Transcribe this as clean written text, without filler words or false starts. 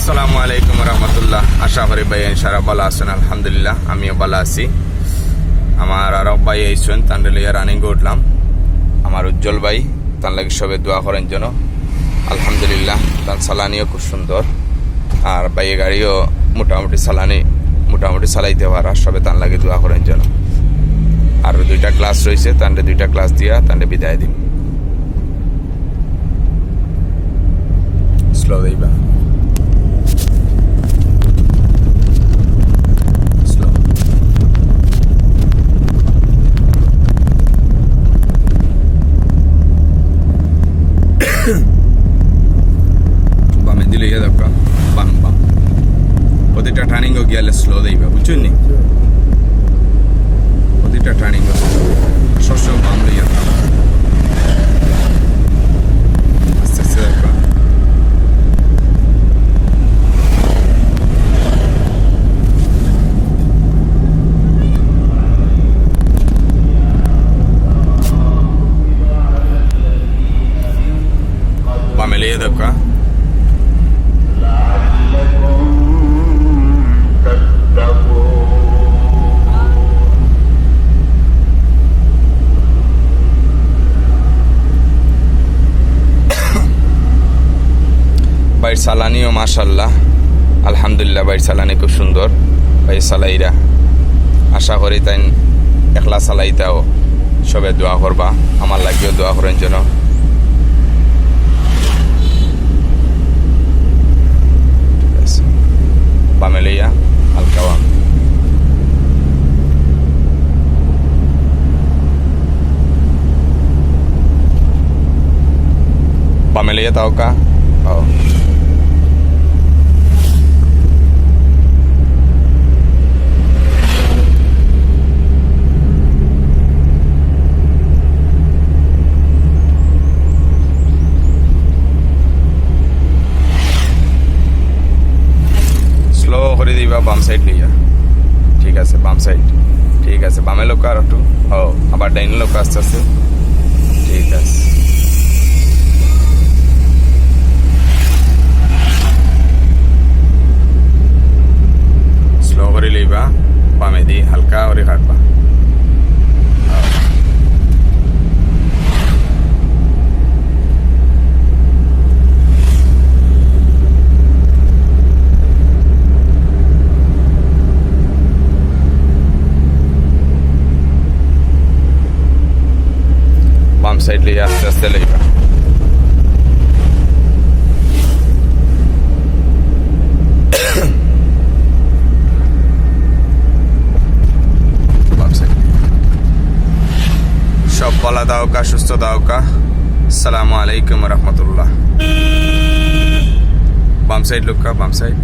আসসালামু আলাইকুম রহমতুল্লাহ। আশা করি ভাই ইনশাআল্লাহ ভালো আছেন। আলহামদুলিল্লাহ আমিও ভালো আছি। আমার আরব ভাই এইছেন তান্ডেলিয়া রানিং উঠলাম। আমার উজ্জ্বল ভাই তার লাগে সবে দোয়া করেন যেন। আলহামদুলিল্লাহ তার চালানিও খুব সুন্দর, আর ভাই গাড়িও মোটামুটি চালাইতে পারা, সবে তার লাগে দোয়া করেন যেন। আর দুইটা ক্লাস রয়েছে, তান্ডে দুইটা ক্লাস দিয়া তান্ডে বিদায় দিন। স্লো দিবা বামে দিলে ইয়ে দরকার, বাম বাম প্রতিটা টার্নিংও গিয়ালে স্লো দিবা, বুঝছেন নি? প্রতিটা টার্নিংও সবসময় বাম লইয়া আস্তে আস্তে দরকার। বামে লিয়ে দরকার। বাইর সালানিও মাশাল্লাহ আলহামদুলিল্লাহ, বাইর সালানি খুব সুন্দর। বাইর সালাইরা আশা করি তাই একলা সালাইতাও সবে দোয়া করবা, আমার লাগিও দোয়া করেন যেন। বামে লইয়া হালকা বাম, বামে লইয়া তাও কা স্লো করে দিবা। বাম সাইড লইয়া, ঠিক আছে? বাম সাইড ঠিক আছে। বামে লোক আর একটু আবার ডাইনে লোক আস্তে আস্তে, ঠিক আছে। স্লো করে লইবা, বামে দিয়ে হালকা করে কাটবা। বাম সাইড লিয়ে আস্তে আস্তে লইবা। বাম সাইড সব বলা দাওকা, সুস্থ দাওকা। আসসালামু আলাইকুম রহমতুল্লাহ। বাম সাইড লোকা, বাম সাইড।